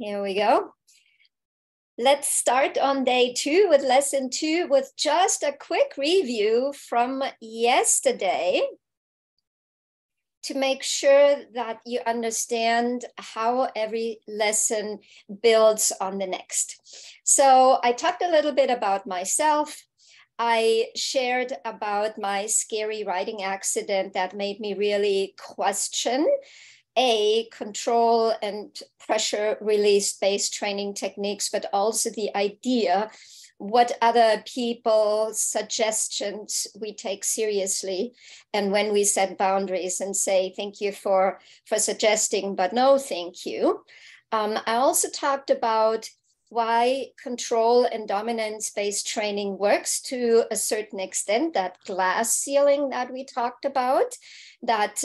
Here we go. Let's start on day 2 with lesson 2 with just a quick review from yesterday to make sure that you understand how every lesson builds on the next. So I talked a little bit about myself. I shared about my scary writing accident that made me really question control and pressure release based training techniques, but also the idea what other people's suggestions we take seriously. And when we set boundaries and say, thank you for suggesting, but no, thank you. I also talked about why control and dominance-based training works to a certain extent, that glass ceiling that we talked about, that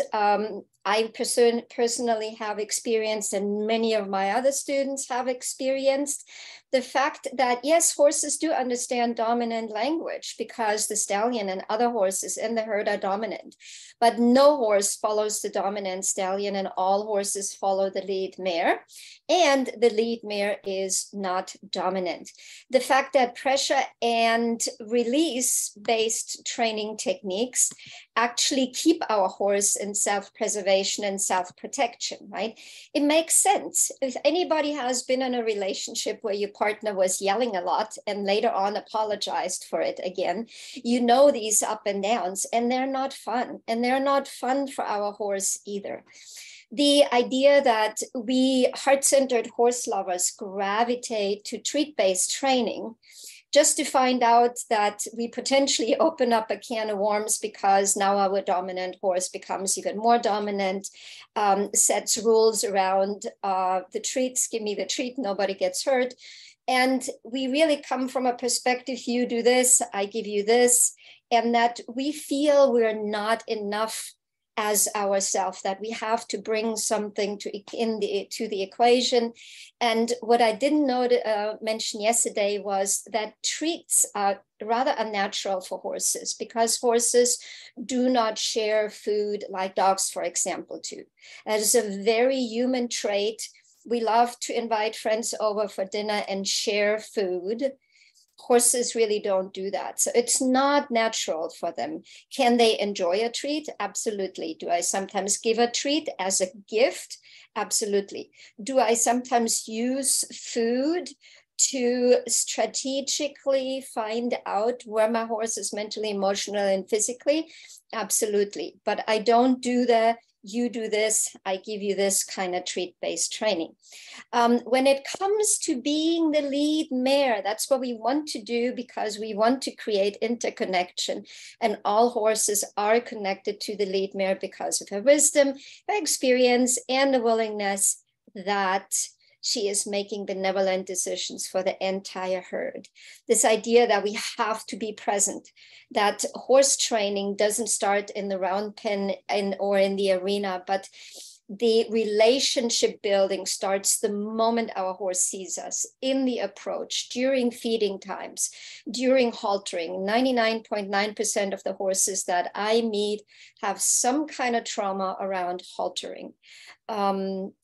I personally have experienced and many of my other students have experienced. The fact that, yes, horses do understand dominant language because the stallion and other horses in the herd are dominant, but no horse follows the dominant stallion and all horses follow the lead mare, and the lead mare is not dominant. The fact that pressure and release-based training techniques actually keep our horse in self-preservation and self-protection, right? It makes sense. If anybody has been in a relationship where your partner was yelling a lot and later on apologized for it again, you know these up and downs, and they're not fun. And they're not fun for our horse either. The idea that we heart-centered horse lovers gravitate to treat-based training just to find out that we potentially open up a can of worms because now our dominant horse becomes even more dominant, sets rules around the treats, give me the treat, nobody gets hurt. And we really come from a perspective, you do this, I give you this, and that we feel we're not enough as ourselves, that we have to bring something to the equation. And what I didn't mention yesterday was that treats are rather unnatural for horses because horses do not share food like dogs, for example, do. That is a very human trait. We love to invite friends over for dinner and share food. Horses really don't do that. So it's not natural for them. Can they enjoy a treat? Absolutely. Do I sometimes give a treat as a gift? Absolutely. Do I sometimes use food to strategically find out where my horse is mentally, emotionally, and physically? Absolutely. But I don't do the you do this, I give you this kind of treat-based training. When it comes to being the lead mare, that's what we want to do because we want to create interconnection, and all horses are connected to the lead mare because of her wisdom, her experience, and the willingness that she is making benevolent decisions for the entire herd. This idea that we have to be present, that horse training doesn't start in the round pen or in the arena, but the relationship building starts the moment our horse sees us, in the approach, during feeding times, during haltering. 99.9% of the horses that I meet have some kind of trauma around haltering,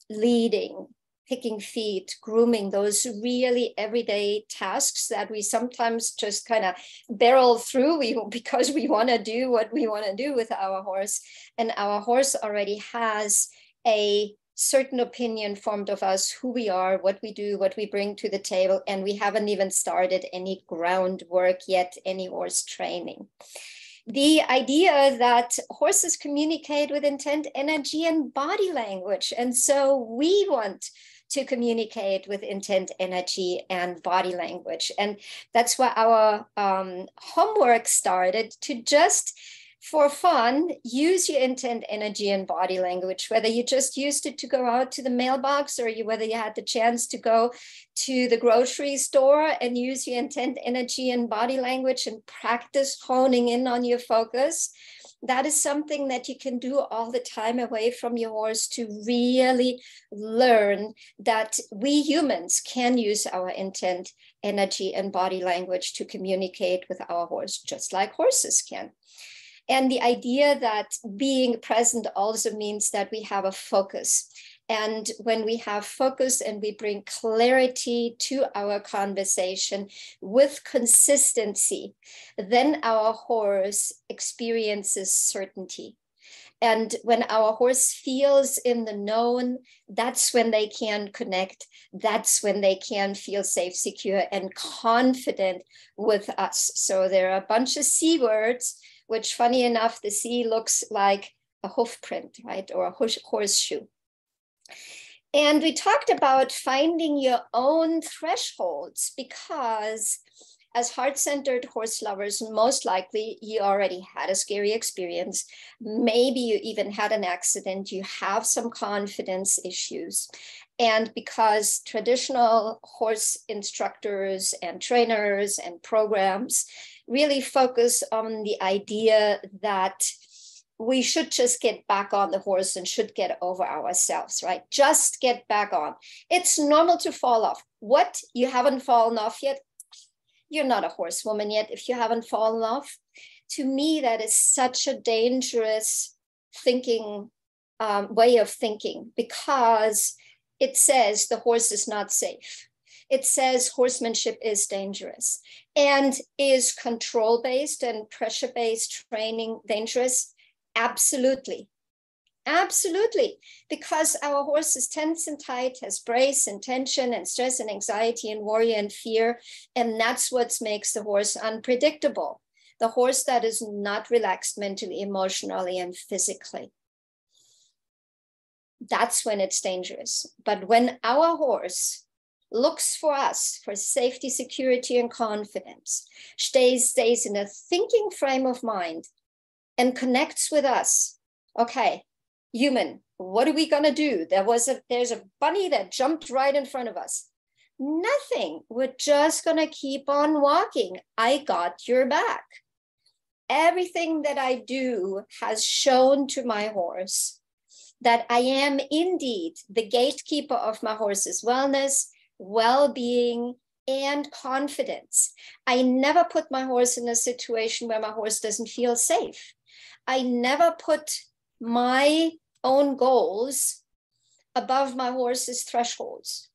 leading, picking feet, grooming, those really everyday tasks that we sometimes just kind of barrel through because we want to do what we want to do with our horse. And our horse already has a certain opinion formed of us, who we are, what we do, what we bring to the table. And we haven't even started any groundwork yet, any horse training. The idea that horses communicate with intent, energy, and body language. And so we want to communicate with intent, energy, and body language. And that's why our homework started to just, for fun, use your intent, energy, and body language, whether you just used it to go out to the mailbox or whether you had the chance to go to the grocery store and use your intent, energy, and body language and practice honing in on your focus. That is something that you can do all the time away from your horse to really learn that we humans can use our intent, energy, and body language to communicate with our horse, just like horses can. And the idea that being present also means that we have a focus. And when we have focus and we bring clarity to our conversation with consistency, then our horse experiences certainty. And when our horse feels in the known, that's when they can connect. That's when they can feel safe, secure, and confident with us. So there are a bunch of C words, which funny enough, the C looks like a hoof print, right? Or a horseshoe. And we talked about finding your own thresholds, because as heart-centered horse lovers, most likely you already had a scary experience. Maybe you even had an accident. You have some confidence issues. And because traditional horse instructors and trainers and programs really focus on the idea that we should just get back on the horse and should get over ourselves, right? Just get back on. It's normal to fall off. What? You haven't fallen off yet? You're not a horsewoman yet if you haven't fallen off. To me, that is such a dangerous thinking, way of thinking, because it says the horse is not safe. It says horsemanship is dangerous. And is control-based and pressure-based training dangerous? Absolutely. Absolutely, because our horse is tense and tight, has brace and tension and stress and anxiety and worry and fear. And that's what makes the horse unpredictable. The horse that is not relaxed mentally, emotionally, and physically. That's when it's dangerous. But when our horse looks for us for safety, security, and confidence, stays in a thinking frame of mind and connects with us, okay, human, what are we gonna do? There's a bunny that jumped right in front of us. Nothing, we're just gonna keep on walking. I got your back. Everything that I do has shown to my horse that I am indeed the gatekeeper of my horse's wellness, well-being, and confidence. I never put my horse in a situation where my horse doesn't feel safe. I never put my own goals above my horse's thresholds.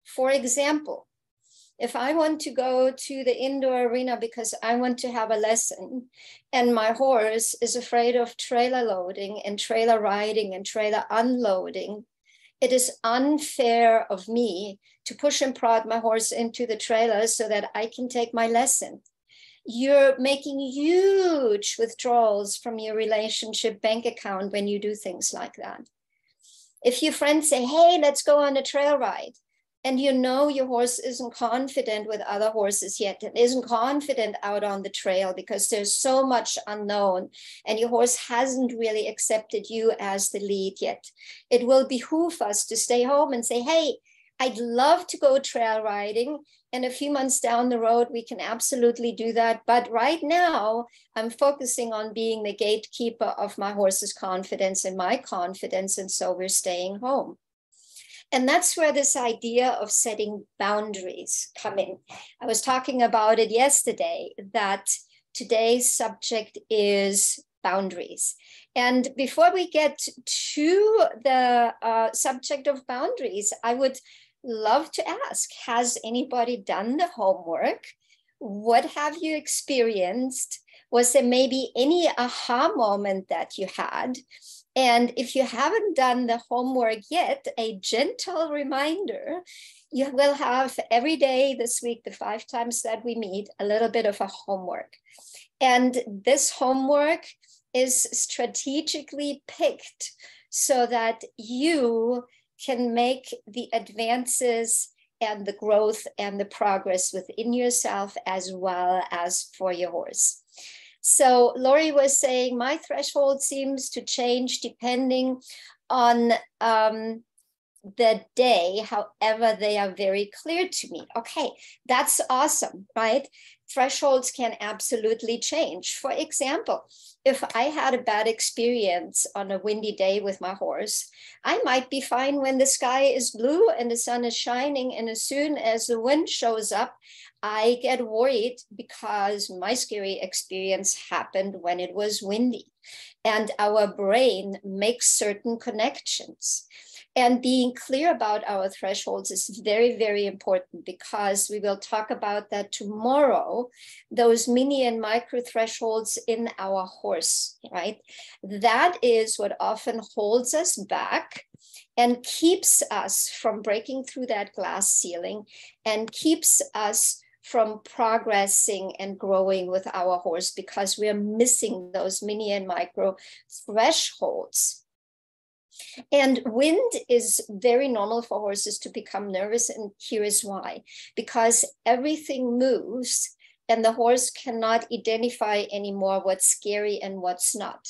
For example, if I want to go to the indoor arena because I want to have a lesson and my horse is afraid of trailer loading and trailer riding and trailer unloading, it is unfair of me to push and prod my horse into the trailer so that I can take my lesson. You're making huge withdrawals from your relationship bank account when you do things like that. If your friends say, hey, let's go on a trail ride, and you know your horse isn't confident with other horses yet and isn't confident out on the trail because there's so much unknown and your horse hasn't really accepted you as the lead yet, it will behoove us to stay home and say, hey, I'd love to go trail riding. And a few months down the road, we can absolutely do that. But right now, I'm focusing on being the gatekeeper of my horse's confidence and my confidence. And so we're staying home. And that's where this idea of setting boundaries come in. I was talking about it yesterday, that today's subject is boundaries. And before we get to the subject of boundaries, I would love to ask, has anybody done the homework? What have you experienced? Was there maybe any aha moment that you had? And if you haven't done the homework yet, a gentle reminder, you will have every day this week, the 5 times that we meet, a little bit of a homework. And this homework is strategically picked so that you can make the advances and the growth and the progress within yourself as well as for your horse. So Lori was saying, my threshold seems to change depending on the day, however, they are very clear to me. Okay, that's awesome, right? Thresholds can absolutely change. For example, if I had a bad experience on a windy day with my horse, I might be fine when the sky is blue and the sun is shining. And as soon as the wind shows up, I get worried because my scary experience happened when it was windy. And our brain makes certain connections. And being clear about our thresholds is very, very important, because we will talk about that tomorrow, those mini and micro thresholds in our horse, right? That is what often holds us back and keeps us from breaking through that glass ceiling and keeps us from progressing and growing with our horse, because we're missing those mini and micro thresholds. And wind is very normal for horses to become nervous, and here is why. Because everything moves and the horse cannot identify anymore what's scary and what's not.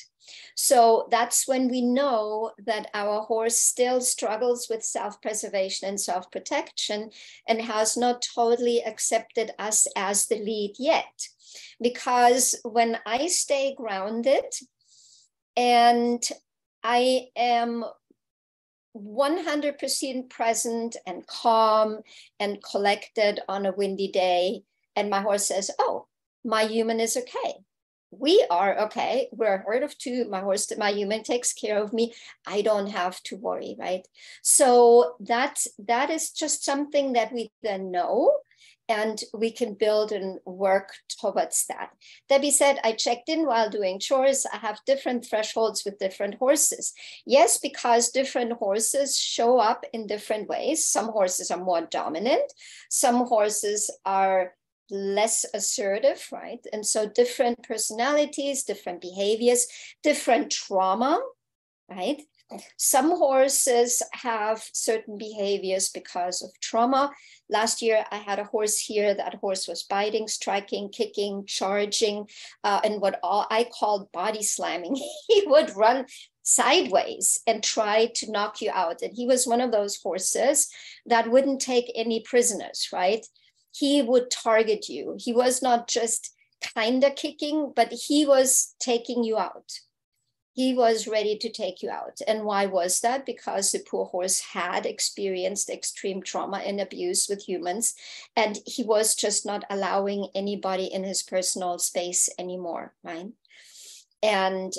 So that's when we know that our horse still struggles with self-preservation and self-protection and has not totally accepted us as the lead yet. Because when I stay grounded and I am 100% present and calm and collected on a windy day, and my horse says, oh, my human is okay. We are okay. We're a herd of two. My human takes care of me. I don't have to worry, right? So that is just something that we then know, and we can build and work towards that. Debbie said, I checked in while doing chores. I have different thresholds with different horses. Yes, because different horses show up in different ways. Some horses are more dominant. Some horses are less assertive, right? And so different personalities, different behaviors, different trauma, right? Some horses have certain behaviors because of trauma. Last year, I had a horse here. That horse was biting, striking, kicking, charging, and what I called body slamming. He would run sideways and try to knock you out. And he was one of those horses that wouldn't take any prisoners, right? He would target you. He was not just kind of kicking, but he was taking you out. He was ready to take you out. And why was that? Because the poor horse had experienced extreme trauma and abuse with humans, and he was just not allowing anybody in his personal space anymore, right? And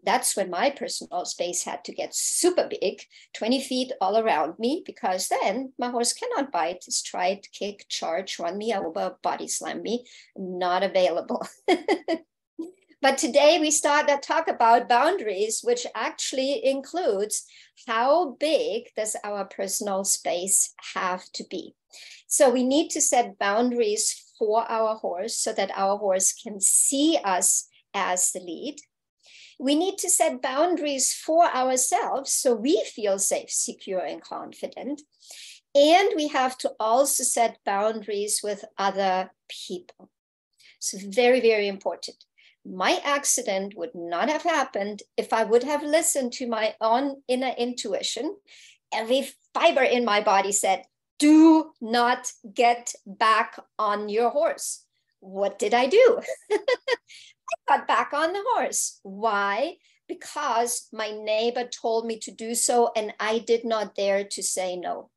that's when my personal space had to get super big, 20 feet all around me, because then my horse cannot bite, strike, kick, charge, run me over, body slam me, not available. But today we start to talk about boundaries, which actually includes how big does our personal space have to be. So we need to set boundaries for our horse so that our horse can see us as the lead. We need to set boundaries for ourselves so we feel safe, secure, and confident. And we have to also set boundaries with other people. So very, very important. My accident would not have happened if I would have listened to my own inner intuition. Every fiber in my body said, do not get back on your horse. What did I do? I got back on the horse. Why? Because my neighbor told me to do so, and I did not dare to say no.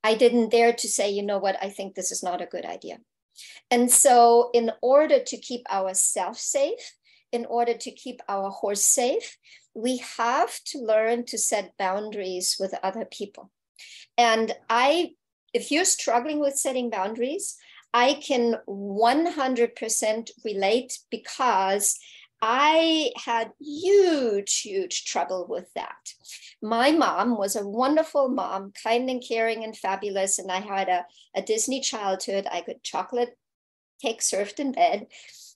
I didn't dare to say, you know what, I think this is not a good idea. And so in order to keep ourselves safe, in order to keep our horse safe, we have to learn to set boundaries with other people. And if you're struggling with setting boundaries, I can 100% relate, because I had huge trouble with that. My mom was a wonderful mom, kind and caring and fabulous. And I had a Disney childhood. I could chocolate cake served in bed.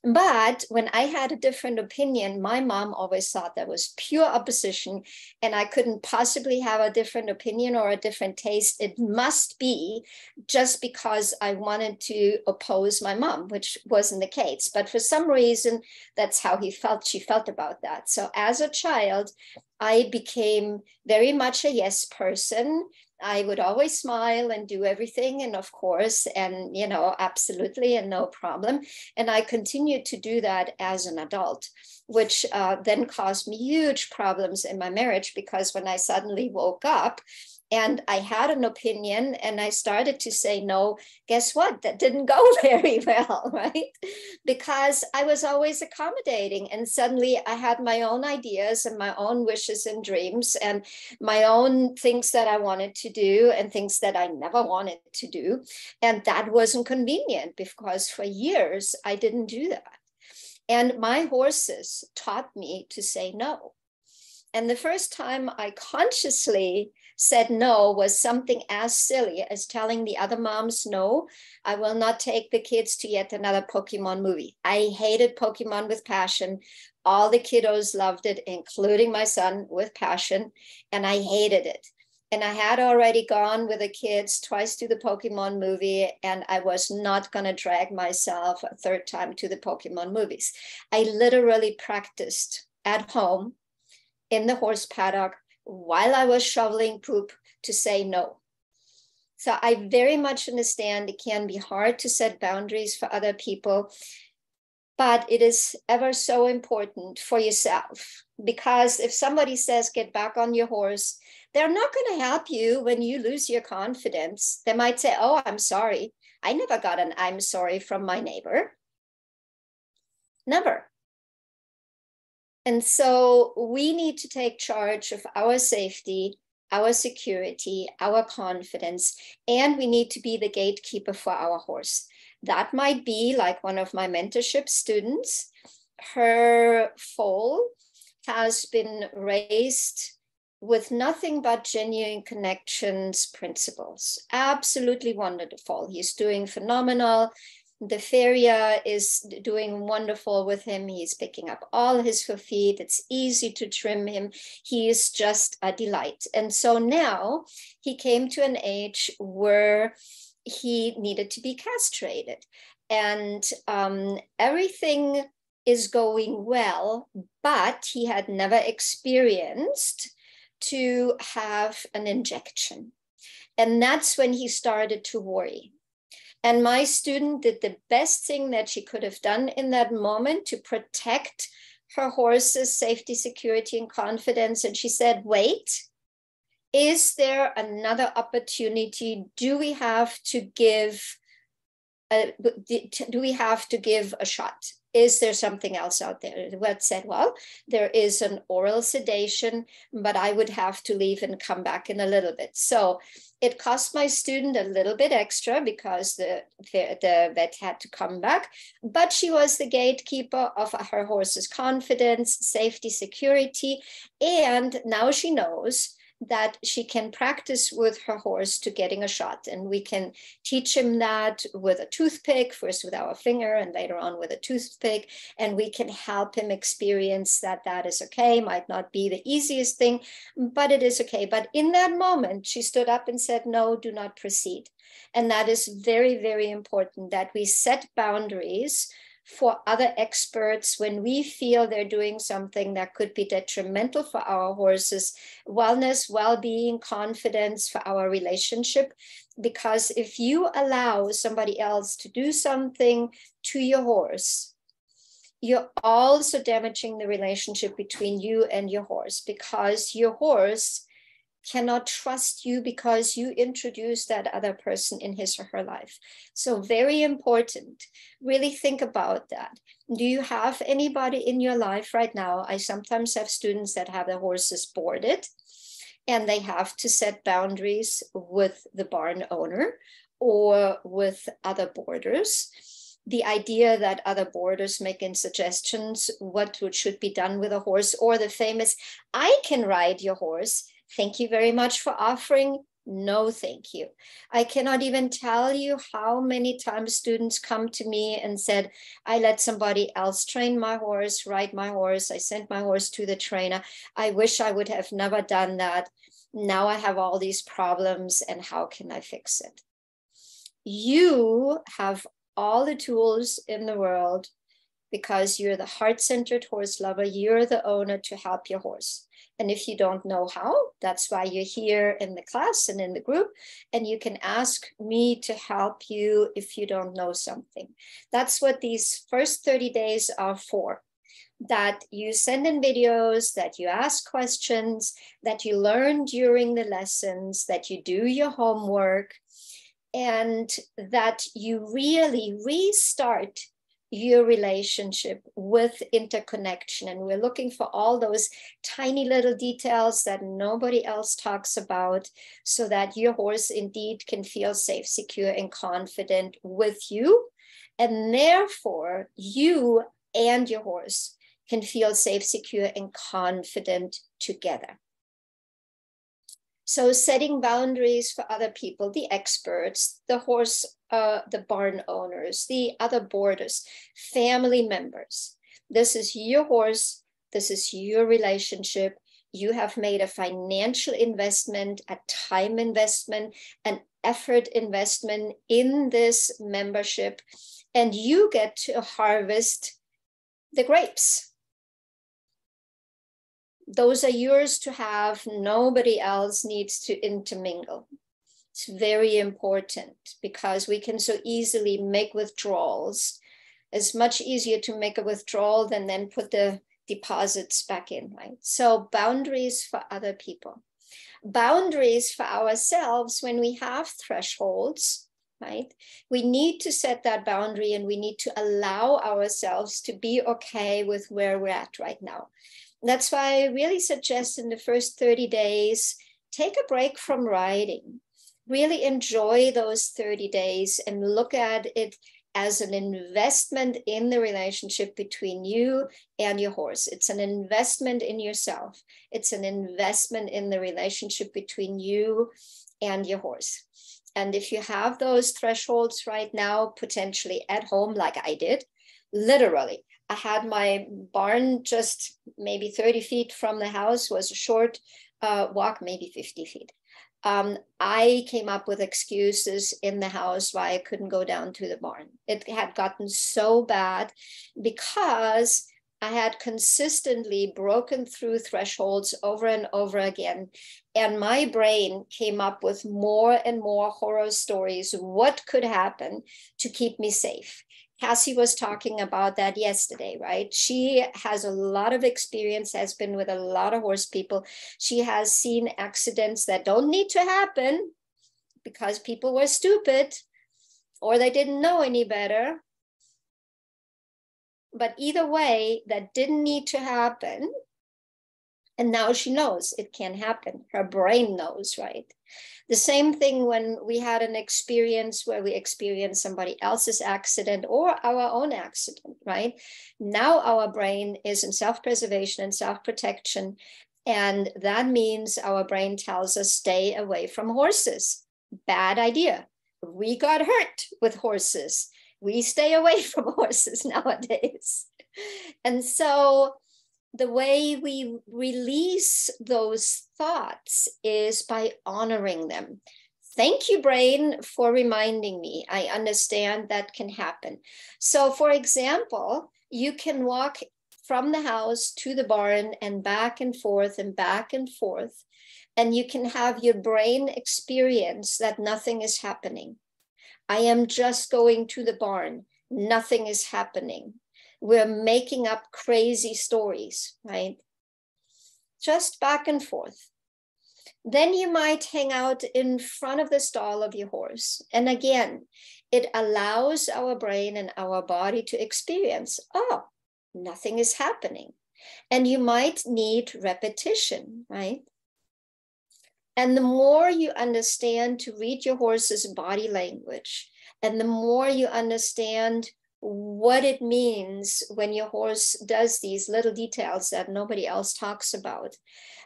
But when I had a different opinion, my mom always thought that was pure opposition, and I couldn't possibly have a different opinion or a different taste. It must be just because I wanted to oppose my mom, which wasn't the case. But for some reason, that's how she felt about that. So as a child, I became very much a yes person. I would always smile and do everything. And of course, and, absolutely, and no problem. And I continued to do that as an adult, which then caused me huge problems in my marriage, because when I suddenly woke up And I had an opinion and I started to say no. Guess what? That didn't go very well, right? Because I was always accommodating. And suddenly I had my own ideas and my own wishes and dreams and my own things that I wanted to do and things that I never wanted to do. And that wasn't convenient because for years I didn't do that. And my horses taught me to say no. And the first time I consciously said no was something as silly as telling the other moms, no, I will not take the kids to yet another Pokemon movie. I hated Pokemon with passion. All the kiddos loved it, including my son, with passion, and I hated it. And I had already gone with the kids twice to the Pokemon movie, and I was not going to drag myself a third time to the Pokemon movies. I literally practiced at home in the horse paddock while I was shoveling poop to say no. So I very much understand it can be hard to set boundaries for other people, but it is ever so important for yourself, because if somebody says, get back on your horse, they're not going to help you when you lose your confidence. They might say, oh, I'm sorry. I never got an I'm sorry from my neighbor. Never. And so we need to take charge of our safety, our security, our confidence, and we need to be the gatekeeper for our horse. That might be like one of my mentorship students. Her foal has been raised with nothing but genuine connections principles. Absolutely wonderful. He's doing phenomenal. The farrier is doing wonderful with him. He's picking up all his feet. It's easy to trim him. He is just a delight. And so now he came to an age where he needed to be castrated. And everything is going well, but he had never experienced to have an injection. And that's when he started to worry. And my student did the best thing that she could have done in that moment to protect her horse's safety, security, and confidence. And she said, wait, is there another opportunity? Do we have to give a shot? Is there something else out there? What said, well, there is an oral sedation, but I would have to leave and come back in a little bit. So it cost my student a little bit extra because the vet had to come back, but she was the gatekeeper of her horse's confidence, safety, security, and now she knows that she can practice with her horse to getting a shot. And we can teach him that with a toothpick, first with our finger and later on with a toothpick. And we can help him experience that that is okay. Might not be the easiest thing, but it is okay. But in that moment, she stood up and said, no, do not proceed. And that is very, very important that we set boundaries for other experts when we feel they're doing something that could be detrimental for our horses' wellness, well-being, confidence, for our relationship. Because if you allow somebody else to do something to your horse, you're also damaging the relationship between you and your horse, because your horse cannot trust you because you introduced that other person in his or her life. So very important. Really think about that. Do you have anybody in your life right now? I sometimes have students that have their horses boarded and they have to set boundaries with the barn owner or with other boarders. The idea that other boarders making suggestions what should be done with a horse, or the famous, I can ride your horse. Thank you very much for offering. No, thank you. I cannot even tell you how many times students come to me and said, I let somebody else train my horse, ride my horse. I sent my horse to the trainer. I wish I would have never done that. Now I have all these problems and how can I fix it? You have all the tools in the world because you're the heart-centered horse lover. You're the owner to help your horse. And if you don't know how, that's why you're here in the class and in the group. And you can ask me to help you if you don't know something. That's what these first 30 days are for. that you send in videos, that you ask questions, that you learn during the lessons, that you do your homework, and that you really restart your relationship with InterConnection. And we're looking for all those tiny little details that nobody else talks about, so that your horse indeed can feel safe, secure, and confident with you. And therefore, you and your horse can feel safe, secure, and confident together. So setting boundaries for other people, the experts, the horse, the barn owners, the other boarders, family members. This is your horse. This is your relationship. You have made a financial investment, a time investment, an effort investment in this membership, and you get to harvest the grapes. Those are yours to have. Nobody else needs to intermingle. It's very important, because we can so easily make withdrawals. It's much easier to make a withdrawal than then put the deposits back in, right? So boundaries for other people. Boundaries for ourselves when we have thresholds, right? We need to set that boundary, and we need to allow ourselves to be okay with where we're at right now. That's why I really suggest in the first 30 days, take a break from riding. Really enjoy those 30 days and look at it as an investment in the relationship between you and your horse. It's an investment in yourself. It's an investment in the relationship between you and your horse. And if you have those thresholds right now, potentially at home, like I did, literally, I had my barn just maybe 30 feet from the house, was a short walk, maybe 50 feet. I came up with excuses in the house why I couldn't go down to the barn. It had gotten so bad because I had consistently broken through thresholds over and over again. And my brain came up with more and more horror stories. What could happen to keep me safe? Cassie was talking about that yesterday, right? She has a lot of experience, has been with a lot of horse people. She has seen accidents that don't need to happen because people were stupid or they didn't know any better. But either way, that didn't need to happen. And now she knows it can happen. Her brain knows, right? The same thing when we had an experience where we experienced somebody else's accident or our own accident, right? Now our brain is in self-preservation and self-protection. And that means our brain tells us stay away from horses. Bad idea. We got hurt with horses. We stay away from horses nowadays. And so the way we release those thoughts is by honoring them. Thank you, brain, for reminding me. I understand that can happen. So, for example, you can walk from the house to the barn and back and forth and back and forth, and you can have your brain experience that nothing is happening. I am just going to the barn. Nothing is happening. We're making up crazy stories, right? Just back and forth. Then you might hang out in front of the stall of your horse. And again, it allows our brain and our body to experience, oh, nothing is happening. And you might need repetition, right? And the more you understand to read your horse's body language, and the more you understand what it means when your horse does these little details that nobody else talks about,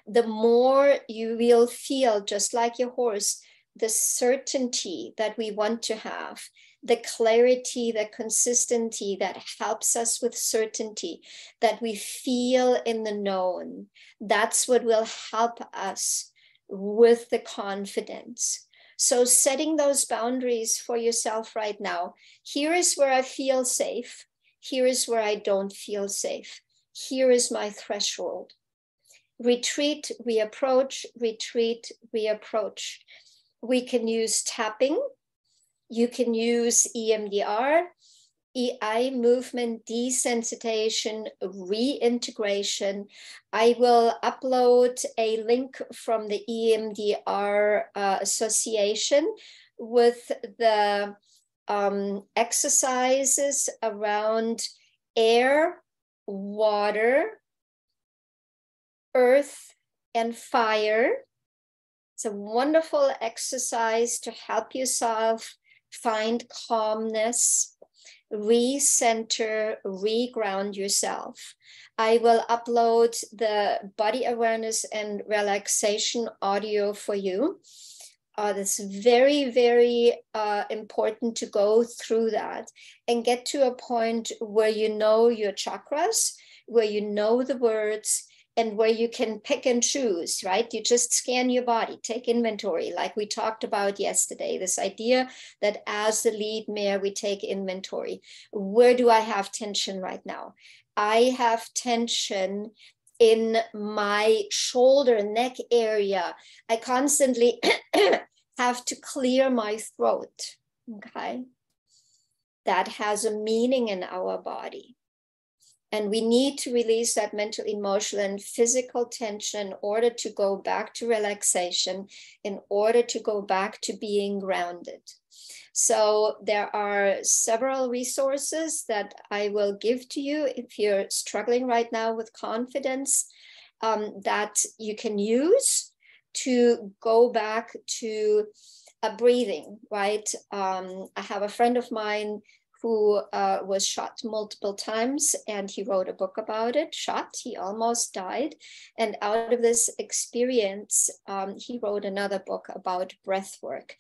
the more you will feel, just like your horse, the certainty that we want to have, the clarity, the consistency that helps us with certainty, that we feel in the known. That's what will help us with the confidence. So setting those boundaries for yourself right now. Here is where I feel safe. Here is where I don't feel safe. Here is my threshold. Retreat, reapproach, retreat, reapproach. We can use tapping. You can use EMDR. eye movement desensitization reintegration. I will upload a link from the EMDR Association with the exercises around air, water, earth, and fire. It's a wonderful exercise to help yourself find calmness, recenter, reground yourself. I will upload the body awareness and relaxation audio for you. That's very, very important to go through that and get to a point where you know your chakras, where you know the words, and where you can pick and choose, right? You just scan your body, take inventory, like we talked about yesterday, this idea that as the LEADmare, we take inventory. Where do I have tension right now? I have tension in my shoulder, neck area. I constantly have to clear my throat, okay? That has a meaning in our body. And we need to release that mental, emotional, and physical tension in order to go back to relaxation, in order to go back to being grounded. So there are several resources that I will give to you if you're struggling right now with confidence, that you can use to go back to breathing, right? I have a friend of mine who was shot multiple times, and he wrote a book about it. He almost died. And out of this experience, he wrote another book about breath work.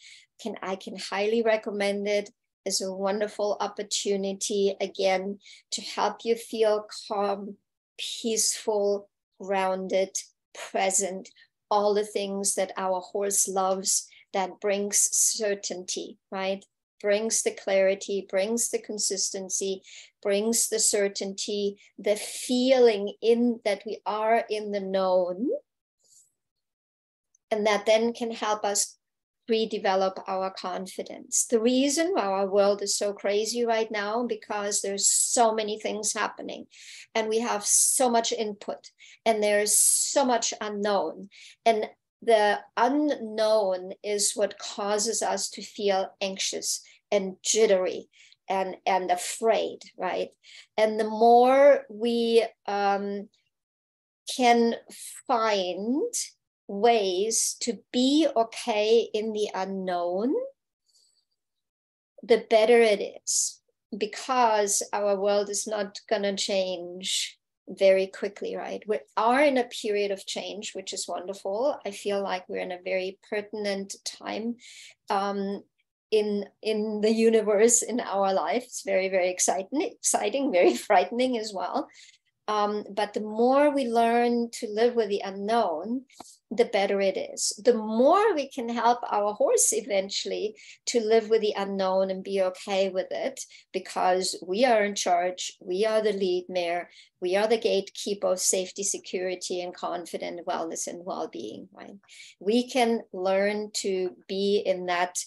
I can highly recommend it. It's a wonderful opportunity, again, to help you feel calm, peaceful, grounded, present, all the things that our horse loves, that brings certainty, right? Brings the clarity, brings the consistency, brings the certainty, the feeling in that we are in the known, and that then can help us redevelop our confidence. The reason why our world is so crazy right now, because there's so many things happening and we have so much input and there's so much unknown. And the unknown is what causes us to feel anxious and jittery and afraid, right? And the more we can find ways to be okay in the unknown, the better it is, because our world is not going to change very quickly, right? We are in a period of change, which is wonderful. I feel like we're in a very pertinent time in the universe, in our life. It's very, very exciting, very frightening as well. But the more we learn to live with the unknown, the better it is. The more we can help our horse eventually to live with the unknown and be okay with it, because we are in charge, we are the LEADmare, we are the gatekeeper of safety, security, and confident wellness and well-being, right? We can learn to be in that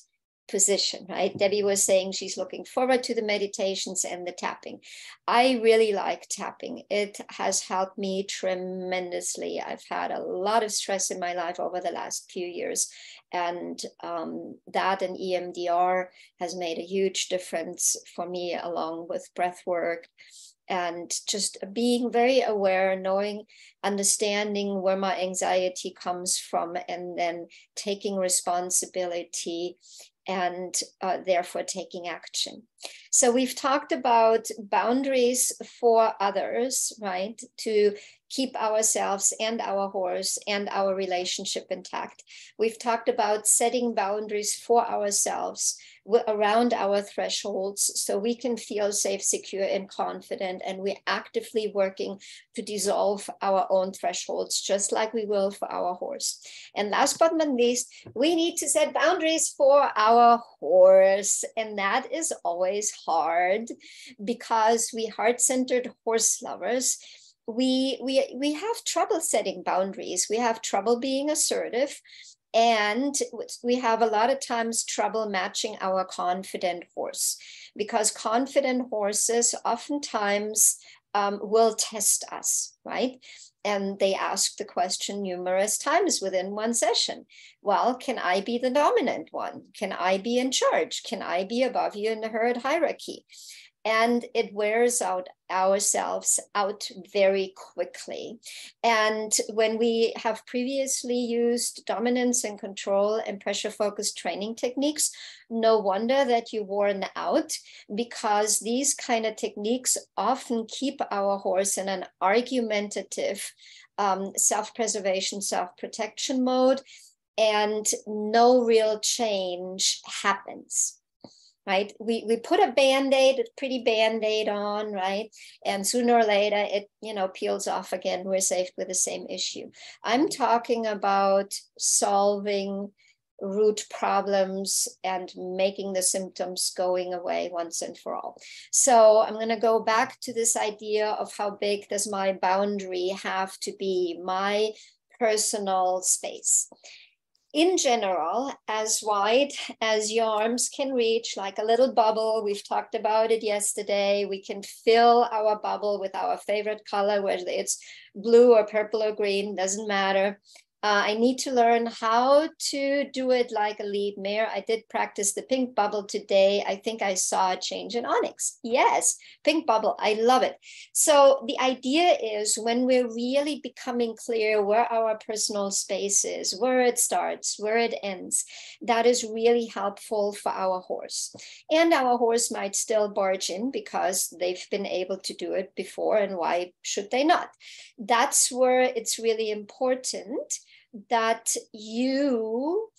position, right? Debbie was saying she's looking forward to the meditations and the tapping. I really like tapping. It has helped me tremendously. I've had a lot of stress in my life over the last few years, and that and EMDR has made a huge difference for me, along with breath work and just being very aware, knowing, understanding where my anxiety comes from, and then taking responsibility and therefore taking action. So we've talked about boundaries for others, right? To keep ourselves and our horse and our relationship intact. We've talked about setting boundaries for ourselves around our thresholds so we can feel safe, secure, and confident. And we're actively working to dissolve our own thresholds, just like we will for our horse. And last but not least, we need to set boundaries for our horse. And that is always hard, because we heart-centered horse lovers, we have trouble setting boundaries. We have trouble being assertive. And we have a lot of times trouble matching our confident horse, because confident horses oftentimes will test us, right? And they ask the question numerous times within one session. Well, can I be the dominant one? Can I be in charge? Can I be above you in the herd hierarchy? And it wears out ourselves out very quickly. And when we have previously used dominance and control and pressure focused training techniques, no wonder that you worn out, because these kind of techniques often keep our horse in an argumentative self-preservation, self-protection mode, and no real change happens. Right? We put a Band-Aid, a pretty Band-Aid on, right? And sooner or later, it, peels off again. We're saved with the same issue. I'm talking about solving root problems and making the symptoms going away once and for all. So I'm going to go back to this idea of how big does my boundary have to be, my personal space. In general, as wide as your arms can reach, like a little bubble. We've talked about it yesterday. We can fill our bubble with our favorite color, whether it's blue or purple or green, doesn't matter. I need to learn how to do it like a LEADmare. I did practice the pink bubble today. I think I saw a change in onyx. Yes, pink bubble, I love it. So the idea is, when we're really becoming clear where our personal space is, where it starts, where it ends, that is really helpful for our horse. And our horse might still barge in because they've been able to do it before, and why should they not? That's where it's really important that you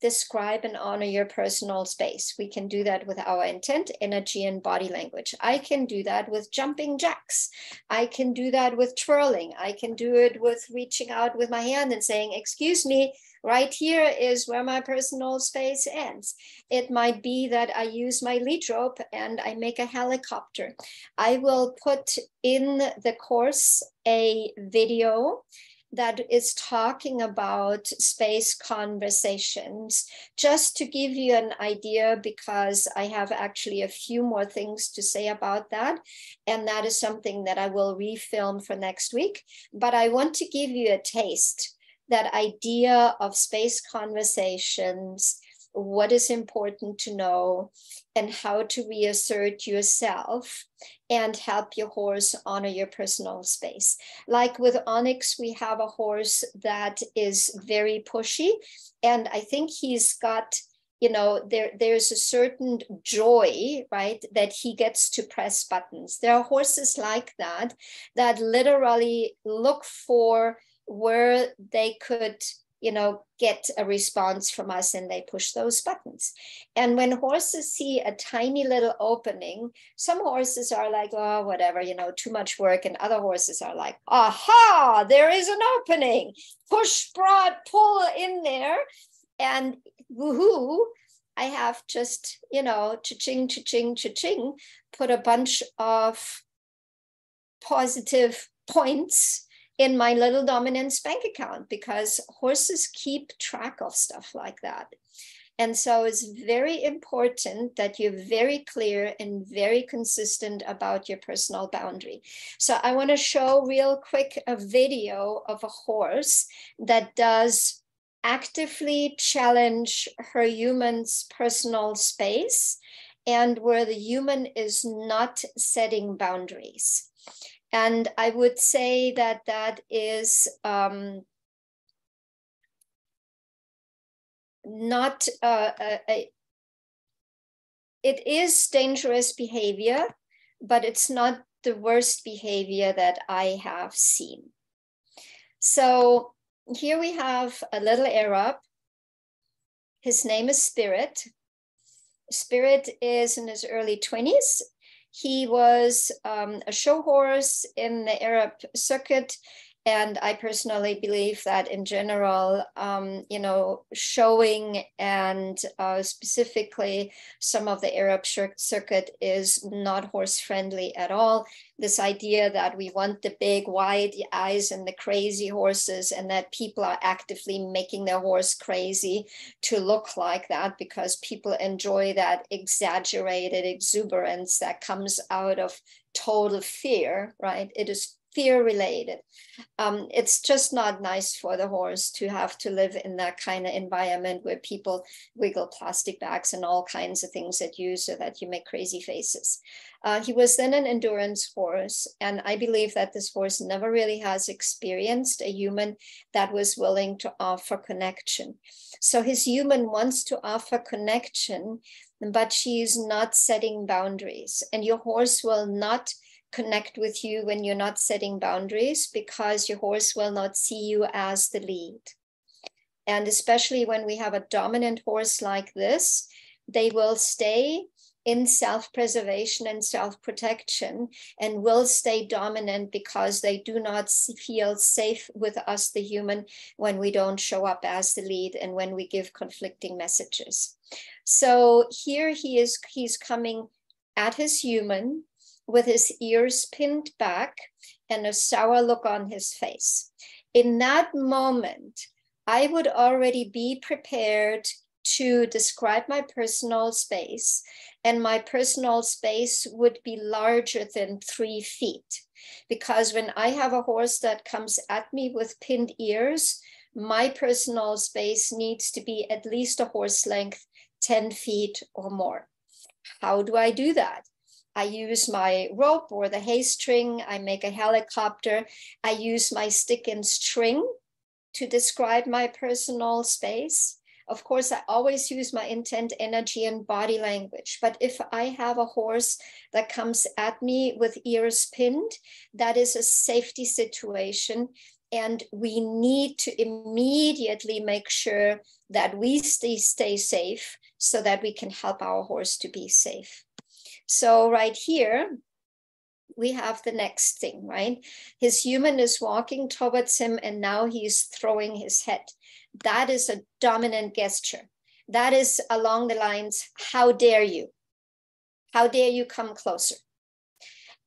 describe and honor your personal space. We can do that with our intent, energy, and body language. I can do that with jumping jacks. I can do that with twirling. I can do it with reaching out with my hand and saying, excuse me, right here is where my personal space ends. It might be that I use my lead rope and I make a helicopter. I will put in the course a video that is talking about space conversations, just to give you an idea, because I have actually a few more things to say about that. And that is something that I will refilm for next week. But I want to give you a taste, that idea of space conversations, what is important to know, and how to reassert yourself and help your horse honor your personal space. Like with Onyx, we have a horse that is very pushy, and I think he's got, there's a certain joy, right, that he gets to press buttons. There are horses like that, that literally look for where they could get a response from us, and they push those buttons. And when horses see a tiny little opening, some horses are like, oh, whatever, too much work. And other horses are like, aha, there is an opening, push, prod, pull in there. And woohoo, I have just, cha-ching, cha-ching, cha-ching, put a bunch of positive points in my little dominance bank account, because horses keep track of stuff like that. And so it's very important that you're very clear and very consistent about your personal boundary. So I want to show real quick a video of a horse that does actively challenge her human's personal space, and where the human is not setting boundaries. And I would say that that is not, it is dangerous behavior, but it's not the worst behavior that I have seen. So here we have a little Arab. His name is Spirit. Spirit is in his early 20s. He was a show horse in the Arab circuit, And I personally believe that in general, showing and specifically some of the Arab circuit is not horse friendly at all. This idea that we want the big wide eyes and the crazy horses, and that people are actively making their horse crazy to look like that because people enjoy that exaggerated exuberance that comes out of total fear, right? It is fear related. It's just not nice for the horse to have to live in that kind of environment where people wiggle plastic bags and all kinds of things at you so that you make crazy faces. He was then an endurance horse, and I believe that this horse never really has experienced a human that was willing to offer connection. So his human wants to offer connection, but she's not setting boundaries, and your horse will not connect with you when you're not setting boundaries, because your horse will not see you as the lead. And especially when we have a dominant horse like this, they will stay in self-preservation and self-protection and will stay dominant because they do not feel safe with us, the human, when we don't show up as the lead and when we give conflicting messages. So here he's coming at his human with his ears pinned back and a sour look on his face. In that moment, I would already be prepared to describe my personal space, and my personal space would be larger than 3 feet. Because when I have a horse that comes at me with pinned ears, my personal space needs to be at least a horse length, 10 feet or more. How do I do that? I use my rope or the hay string. I make a helicopter. I use my stick and string to describe my personal space. Of course, I always use my intent, energy, and body language. But if I have a horse that comes at me with ears pinned, that is a safety situation. And we need to immediately make sure that we stay safe so that we can help our horse to be safe. So right here, we have the next thing, right? His human is walking towards him, and now he's throwing his head. That is a dominant gesture. That is along the lines, how dare you? How dare you come closer?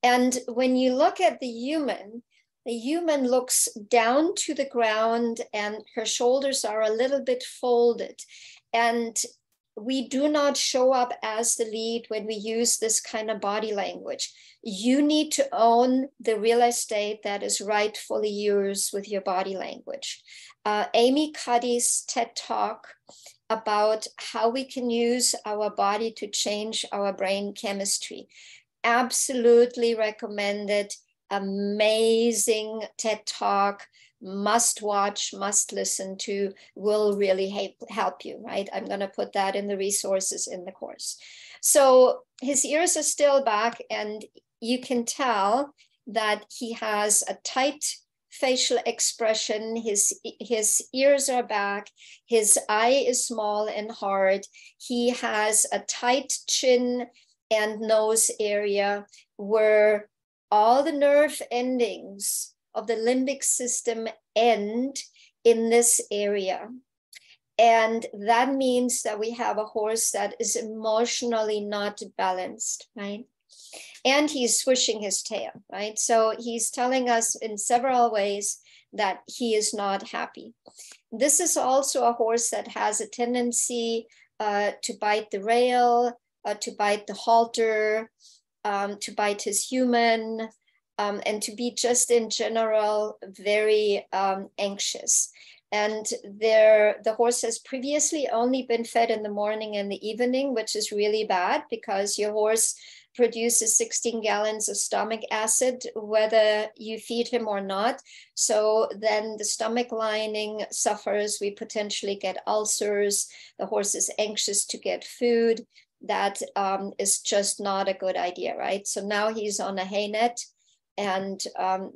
And when you look at the human looks down to the ground and her shoulders are a little bit folded. And we do not show up as the lead when we use this kind of body language. You need to own the real estate that is rightfully yours with your body language. Amy Cuddy's TED Talk about how we can use our body to change our brain chemistry. Absolutely recommended. Amazing TED Talk. Must watch, must listen to, will really help you, right? I'm going to put that in the resources in the course. So his ears are still back, and you can tell that he has a tight facial expression. His ears are back. His eye is small and hard. He has a tight chin and nose area where all the nerve endings of the limbic system end in this area. And that means that we have a horse that is emotionally not balanced, right? And he's swishing his tail, right? So he's telling us in several ways that he is not happy. This is also a horse that has a tendency to bite the rail, to bite the halter, to bite his human, and to be just in general very anxious. And the horse has previously only been fed in the morning and the evening, which is really bad because your horse produces 16 gallons of stomach acid, whether you feed him or not. So then the stomach lining suffers. We potentially get ulcers. The horse is anxious to get food. That is just not a good idea, right? So now he's on a hay net, and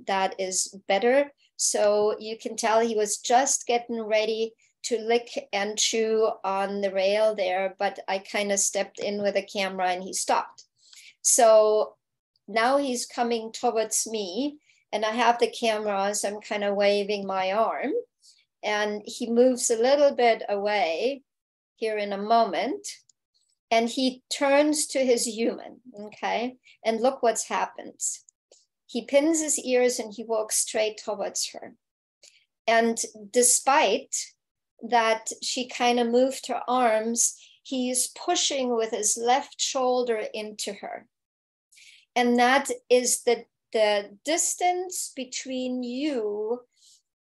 that is better. So you can tell he was just getting ready to lick and chew on the rail there, but I kind of stepped in with a camera and he stopped. So now he's coming towards me, And I have the camera, so I'm kind of waving my arm. And he moves a little bit away here in a moment. And he turns to his human, okay? And look what's happened. He pins his ears and he walks straight towards her. And despite that she kind of moved her arms, he's pushing with his left shoulder into her. And that is the distance between you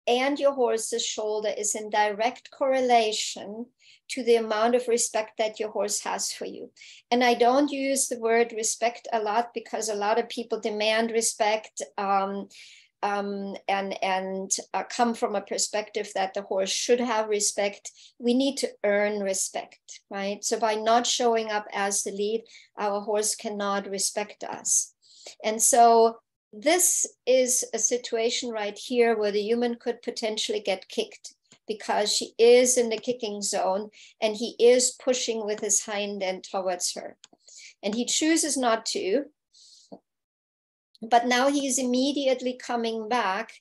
and your horse's shoulder is in direct correlation to the amount of respect that your horse has for you. And I don't use the word respect a lot because a lot of people demand respect and come from a perspective that the horse should have respect. We need to earn respect, right? So by not showing up as the lead, our horse cannot respect us. And so this is a situation right here where the human could potentially get kicked because she is in the kicking zone and he is pushing with his hind end towards her. And he chooses not to, but now he's immediately coming back.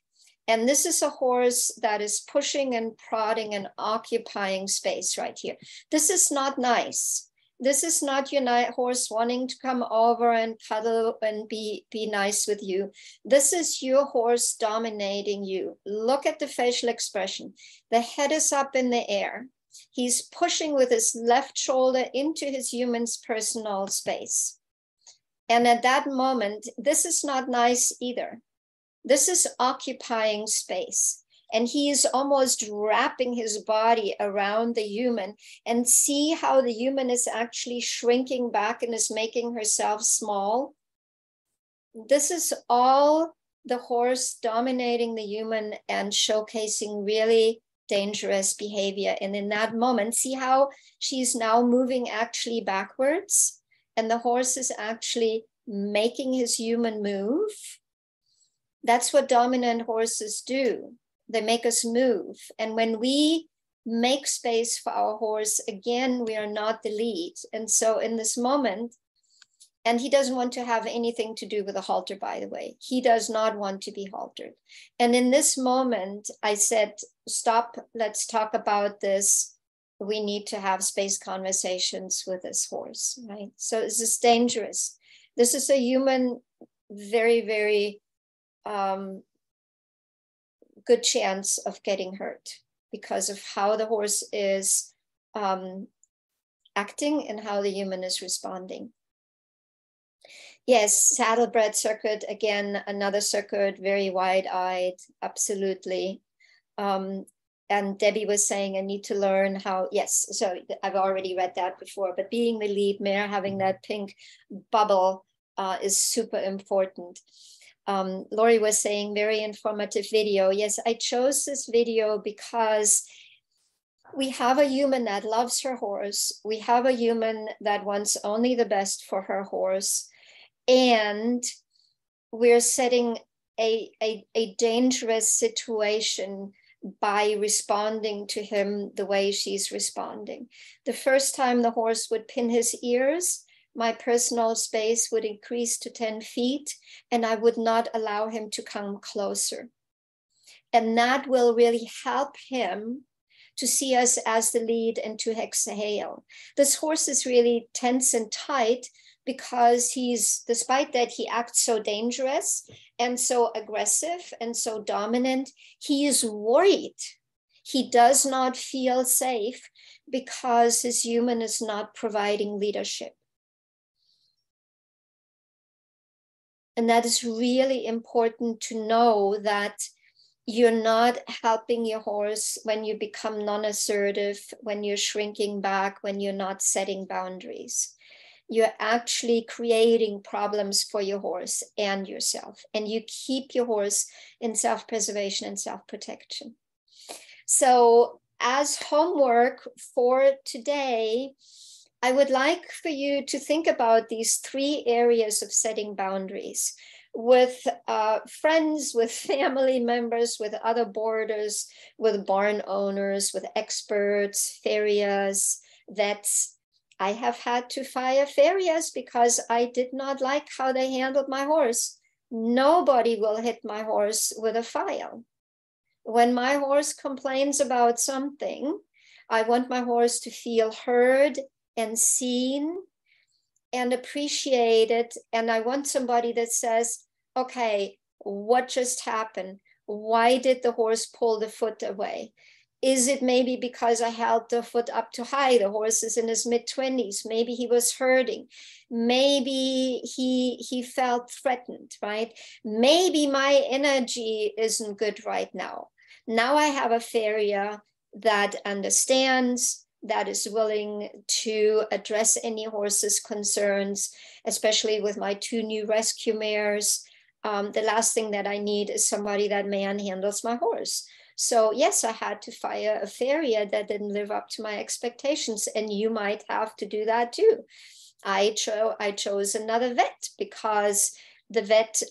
And this is a horse that is pushing and prodding and occupying space right here. This is not nice. This is not your horse wanting to come over and cuddle and be nice with you. This is your horse dominating you. Look at the facial expression. The head is up in the air. He's pushing with his left shoulder into his human's personal space. And at that moment, this is not nice either. This is occupying space. And he is almost wrapping his body around the human, and see how the human is actually shrinking back and is making herself small. This is all the horse dominating the human and showcasing really dangerous behavior. And in that moment, see how she's now moving actually backwards, and the horse is actually making his human move. That's what dominant horses do. They make us move. And when we make space for our horse, again, we are not the lead. And so in this moment, and he doesn't want to have anything to do with a halter, by the way. He does not want to be haltered. And in this moment, I said, stop, let's talk about this. We need to have space conversations with this horse, right? So this is dangerous. This is a human, very, very good chance of getting hurt because of how the horse is acting and how the human is responding. Yes, saddlebred circuit, again, another circuit, very wide-eyed, absolutely. And Debbie was saying, I need to learn how, yes, so I've already read that before, but being the LEADmare, having that pink bubble is super important. Lori was saying, very informative video. Yes, I chose this video because we have a human that loves her horse. We have a human that wants only the best for her horse. And we're setting a dangerous situation by responding to him the way she's responding. The first time the horse would pin his ears, my personal space would increase to 10 feet and I would not allow him to come closer. And that will really help him to see us as the lead and to exhale. This horse is really tense and tight because he's, despite that he acts so dangerous and so aggressive and so dominant, he is worried. He does not feel safe because his human is not providing leadership. And that is really important to know, that you're not helping your horse when you become non-assertive, when you're shrinking back, when you're not setting boundaries. You're actually creating problems for your horse and yourself, and you keep your horse in self-preservation and self-protection. So as homework for today, I would like for you to think about these 3 areas of setting boundaries with friends, with family members, with other boarders, with barn owners, with experts, farriers, vets. I have had to fire farriers because I did not like how they handled my horse Nobody will hit my horse with a file. When my horse complains about something, I want my horse to feel heard and seen and appreciated. And I want somebody that says, okay, what just happened? Why did the horse pull the foot away? Is it maybe because I held the foot up too high? The horse is in his mid-20s. Maybe he was hurting. Maybe he felt threatened, right? Maybe my energy isn't good right now. Now I have a farrier that understands, that is willing to address any horse's concerns, especially with my 2 new rescue mares. The last thing that I need is somebody that manhandles my horse. So yes, I had to fire a farrier that didn't live up to my expectations, and you might have to do that too. I chose another vet because the vet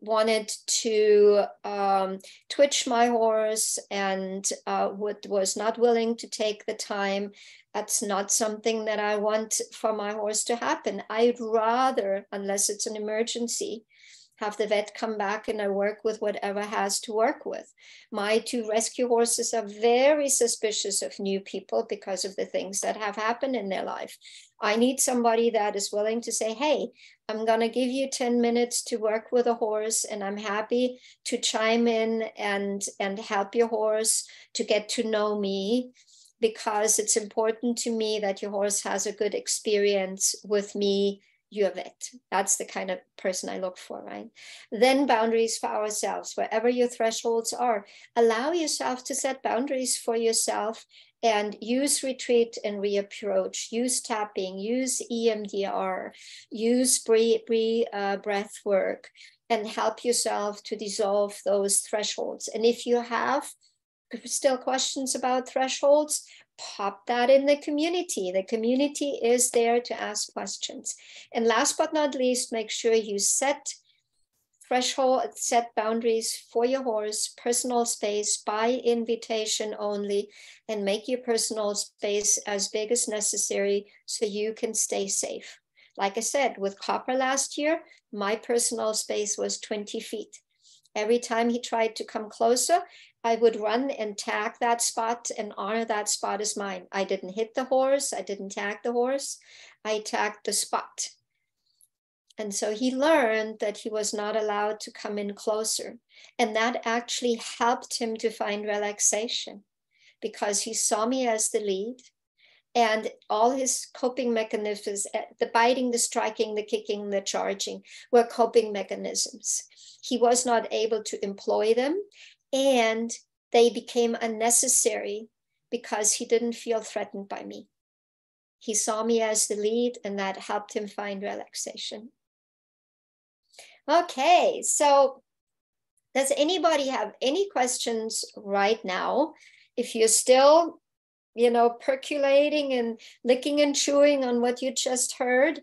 wanted to twitch my horse and was not willing to take the time. That's not something that I want for my horse to happen. I'd rather, unless it's an emergency, have the vet come back and I work with whatever has to work with. My 2 rescue horses are very suspicious of new people because of the things that have happened in their life. I need somebody that is willing to say, hey, I'm going to give you 10 minutes to work with a horse, and I'm happy to chime in and help your horse to get to know me, because it's important to me that your horse has a good experience with me, your vet. That's the kind of person I look for, right? Then boundaries for ourselves, wherever your thresholds are. Allow yourself to set boundaries for yourself and use retreat and reapproach, use tapping, use EMDR, use breath work, and help yourself to dissolve those thresholds. And if you have still questions about thresholds, pop that in the community. The community is there to ask questions. And last but not least, make sure you set boundaries for your horse, personal space by invitation only, and make your personal space as big as necessary so you can stay safe. Like I said, with Copper last year, my personal space was 20 feet. Every time he tried to come closer, I would run and tag that spot and honor that spot as mine. I didn't hit the horse. I didn't tag the horse. I tagged the spot. And so he learned that he was not allowed to come in closer. And that actually helped him to find relaxation, because he saw me as the lead, and all his coping mechanisms, the biting, the striking, the kicking, the charging, were coping mechanisms. He was not able to employ them, and they became unnecessary because he didn't feel threatened by me. He saw me as the lead, and that helped him find relaxation. Okay, so does anybody have any questions right now? If you're still, percolating and licking and chewing on what you just heard,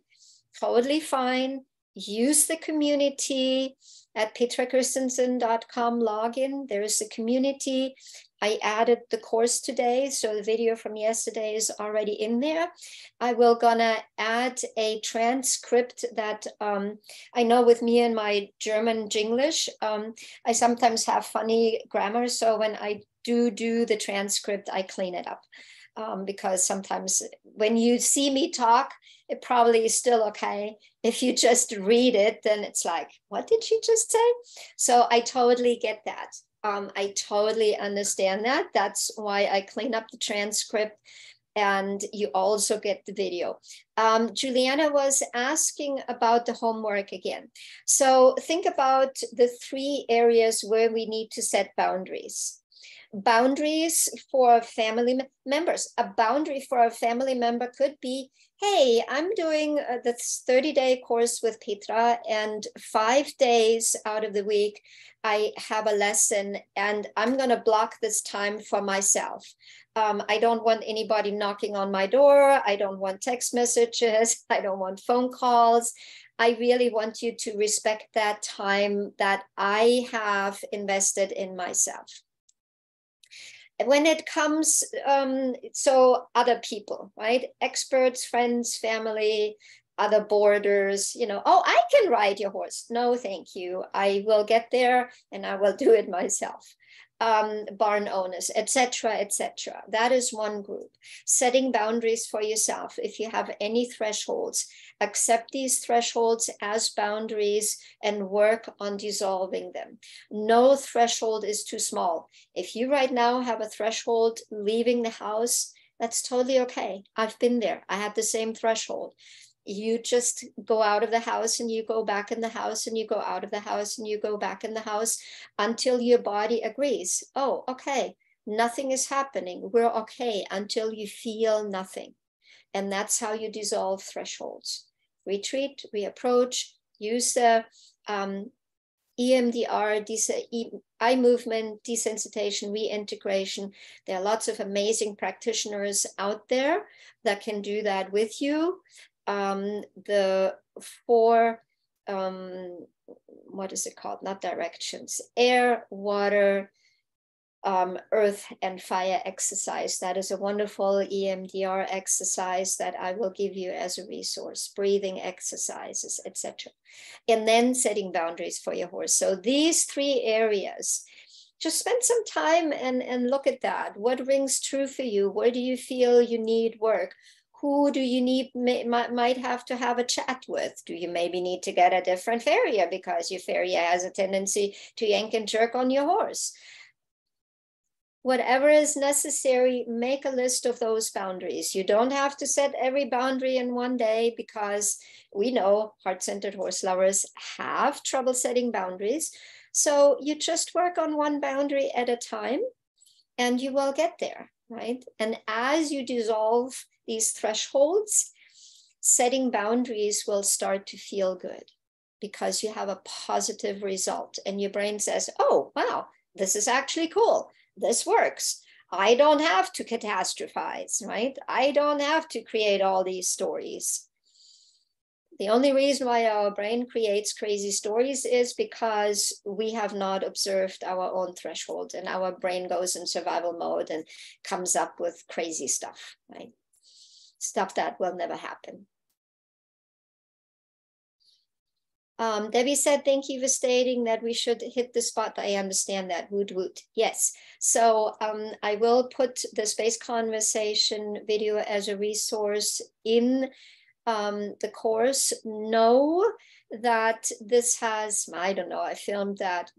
totally fine. Use the community at petrachristensen.com login. There is a community. I added the course today, so the video from yesterday is already in there. I will gonna add a transcript that I know with me and my German Jinglish, I sometimes have funny grammar. So when I do the transcript, I clean it up. Because sometimes when you see me talk, it probably is still okay. If you just read it, then it's like, what did she just say? So I totally get that. I totally understand that. That's why I clean up the transcript, and you also get the video. Juliana was asking about the homework again. So think about the 3 areas where we need to set boundaries. Boundaries for family members. A boundary for a family member could be, hey, I'm doing this 30-day course with Petra, and 5 days out of the week, I have a lesson, and I'm going to block this time for myself. I don't want anybody knocking on my door. I don't want text messages. I don't want phone calls. I really want you to respect that time that I have invested in myself. When it comes, so other people, right? Experts, friends, family, other boarders, you know, oh, I can ride your horse. No, thank you. I will get there and I will do it myself. Barn owners, etc., etc. That is one group. Setting boundaries for yourself. If you have any thresholds, accept these thresholds as boundaries and work on dissolving them. No threshold is too small. If you right now have a threshold leaving the house, that's totally okay. I've been there. I had the same threshold. You just go out of the house and you go back in the house and you go out of the house and you go back in the house until your body agrees. Oh, okay, nothing is happening. We're okay until you feel nothing. And that's how you dissolve thresholds. Retreat, reapproach, use the EMDR, eye movement, desensitization, reintegration. There are lots of amazing practitioners out there that can do that with you. The 4, what is it called? Not directions, air, water, earth and fire exercise. That is a wonderful EMDR exercise that I will give you as a resource, breathing exercises, etc. And then setting boundaries for your horse. So these 3 areas, just spend some time and look at that. What rings true for you? Where do you feel you need work? Who do you need, might have to have a chat with? Do you maybe need to get a different farrier because your farrier has a tendency to yank and jerk on your horse? Whatever is necessary, make a list of those boundaries. You don't have to set every boundary in one day because we know heart-centered horse lovers have trouble setting boundaries. So you just work on one boundary at a time and you will get there, right? And as you dissolve these thresholds, setting boundaries will start to feel good because you have a positive result and your brain says, oh, wow, this is actually cool. This works. I don't have to catastrophize, right? I don't have to create all these stories. The only reason why our brain creates crazy stories is because we have not observed our own threshold and our brain goes in survival mode and comes up with crazy stuff, right? Stuff that will never happen. Debbie said, thank you for stating that we should hit the spot. I understand that. Woot woot. Yes. So I will put the space conversation video as a resource in the course. Know that this has, I don't know, I filmed that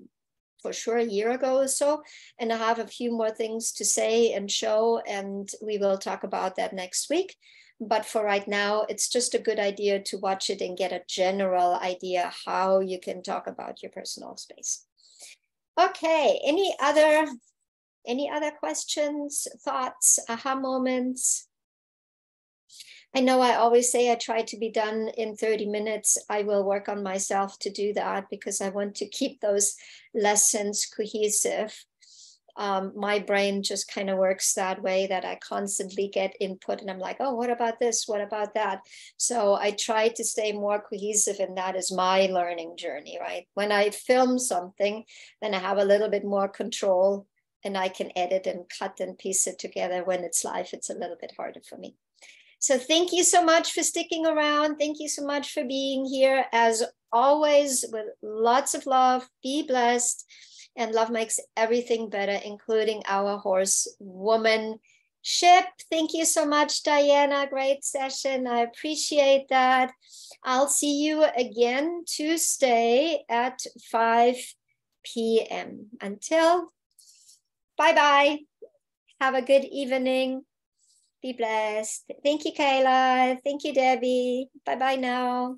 for sure a year ago or so, and I have a few more things to say and show, and we will talk about that next week. But for right now, it's just a good idea to watch it and get a general idea how you can talk about your personal space. Okay, any other questions, thoughts, aha moments? I know I always say I try to be done in 30 minutes. I will work on myself to do that because I want to keep those lessons cohesive. My brain just kind of works that way, that I constantly get input and I'm like, oh, what about this? What about that? So I try to stay more cohesive, and that is my learning journey, right? When I film something, then I have a little bit more control and I can edit and cut and piece it together. When it's live, it's a little bit harder for me. So thank you so much for sticking around. Thank you so much for being here. As always, with lots of love, be blessed. And love makes everything better, including our horse womanship. Thank you so much, Diana. Great session. I appreciate that. I'll see you again Tuesday at 5 p.m. Until, bye-bye. Have a good evening. Be blessed. Thank you, Kayla. Thank you, Debbie. Bye-bye now.